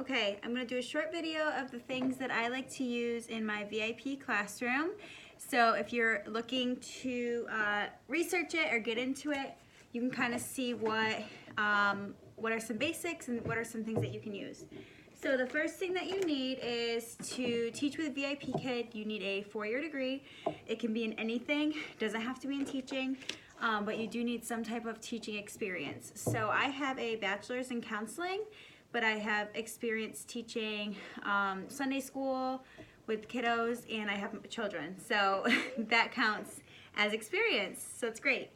Okay, I'm going to do a short video of the things that I like to use in my VIP classroom. So if you're looking to research it or get into it, you can kind of see what are some basics and what are some things that you can use. So the first thing that you need is to teach with vipkid. You need a 4-year degree. It can be in anything, it doesn't have to be in teaching, but you do need some type of teaching experience. So I have a bachelor's in counseling, but I have experience teaching Sunday school with kiddos, and I have children. So that counts as experience, so it's great.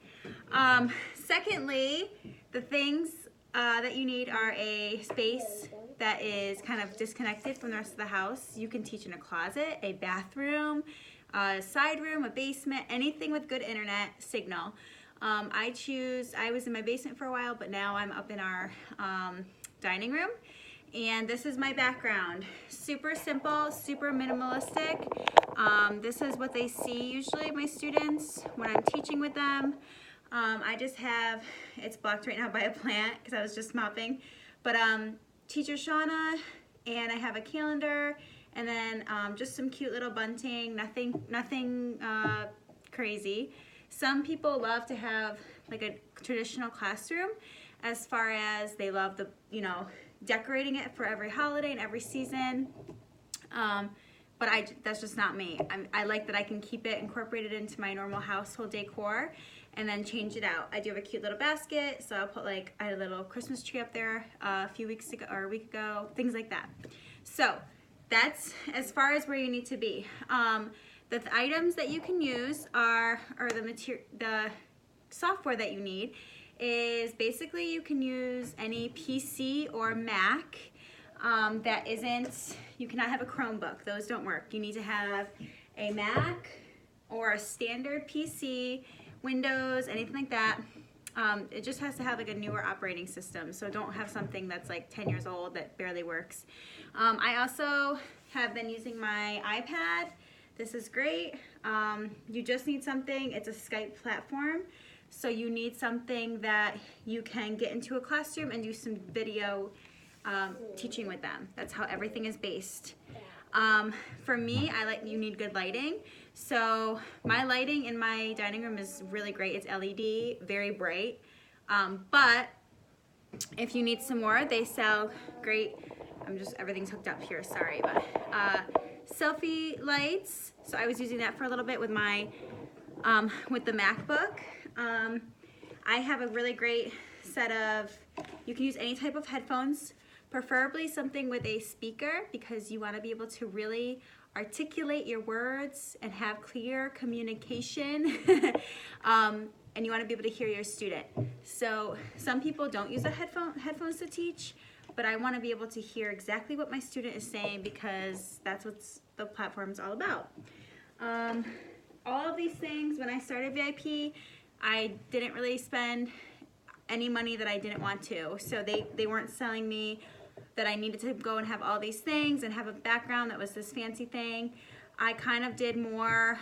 Secondly, the things that you need are a space that is kind of disconnected from the rest of the house. You can teach in a closet, a bathroom, a side room, a basement, anything with good internet signal. I was in my basement for a while, but now I'm up in our dining room, and this is my background. Super simple, super minimalistic. This is what they see usually, my students, when I'm teaching with them. I just have, it's blocked right now by a plant because I was just mopping, but teacher Shauna, and I have a calendar, and then just some cute little bunting, nothing crazy. Some people love to have like a traditional classroom, as far as they love the, decorating it for every holiday and every season. But that's just not me. I like that I can keep it incorporated into my normal household decor and then change it out. I do have a cute little basket, so I'll put I had a little Christmas tree up there a few weeks ago or a week ago, things like that. So that's as far as where you need to be. The items that you can use or the software that you need is basically you can use any PC or Mac that isn't, you cannot have a Chromebook. Those don't work. You need to have a Mac or a standard PC, Windows, anything like that. It just has to have a newer operating system, so don't have something that's 10 years old that barely works. I also have been using my iPad. This is great. You just need something, it's a Skype platform, so you need something that you can get into a classroom and do some video teaching with them. That's how everything is based. For me, you need good lighting. So my lighting in my dining room is really great. It's LED, very bright. But if you need some more, they sell great, everything's hooked up here, sorry, but selfie lights. So I was using that for a little bit with my, with the MacBook. I have a really great set of, you can use any type of headphones, preferably something with a speaker, because you want to be able to really articulate your words and have clear communication. And you want to be able to hear your student. So some people don't use headphones to teach, but I want to be able to hear exactly what my student is saying, because that's what the platform's all about. All of these things, when I started VIP, I didn't really spend any money that I didn't want to. So they weren't selling me that I needed to go and have all these things and have a background that was this fancy thing. I kind of did more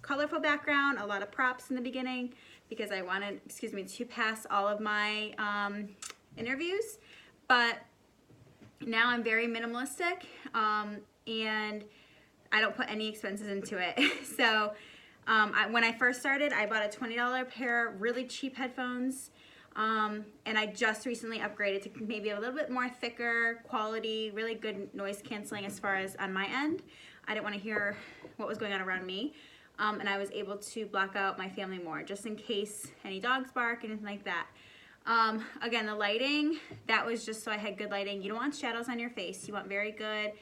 colorful background, a lot of props in the beginning, because I wanted, to pass all of my interviews. But now I'm very minimalistic, and I don't put any expenses into it. So when I first started, I bought a $20 pair of really cheap headphones. And I just recently upgraded to maybe a little bit more thicker quality, really good noise canceling as far as on my end. I didn't want to hear what was going on around me. And I was able to block out my family more, just in case any dogs bark, anything like that. Again, the lighting, that was just so I had good lighting. You don't want shadows on your face. You want very good,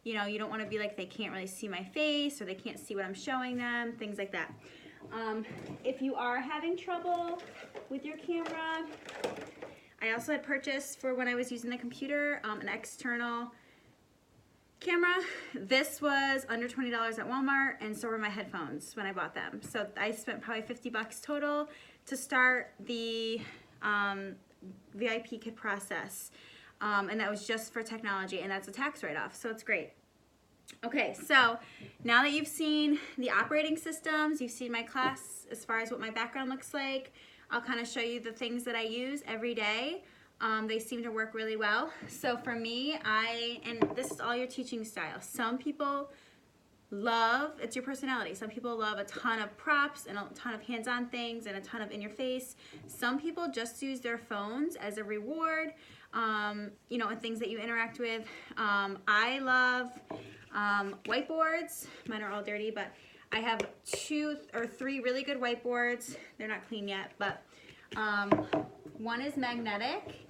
you don't want to be they can't really see my face, or they can't see what I'm showing them, things like that. If you are having trouble with your camera, I also had purchased, for when I was using the computer, an external camera. This was under $20 at Walmart, and so were my headphones when I bought them. So I spent probably $50 total to start the vipkid process, and that was just for technology, and that's a tax write-off, so it's great. Okay, so now that you've seen the operating systems, you've seen my class as far as what my background looks like, I'll kind of show you the things that I use every day. They seem to work really well. So for me, and this is all your teaching style. Some people love, it's your personality. Some people love a ton of props and a ton of hands-on things and a ton of in your face. Some people just use their phones as a reward, you know, and things that you interact with. I love whiteboards. Mine are all dirty, but I have 2 or 3 really good whiteboards. They're not clean yet, but one is magnetic,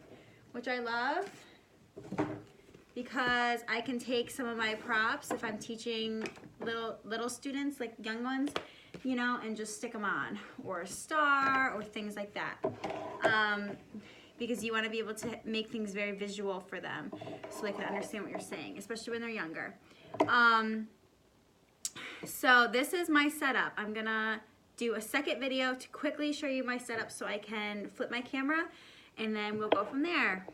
which I love because I can take some of my props if I'm teaching little students, like young ones, you know, and just stick them on, or a star or things like that. Because you want to be able to make things very visual for them so they can understand what you're saying, especially when they're younger. So this is my setup. I'm gonna do a second video to quickly show you my setup so I can flip my camera, and then we'll go from there.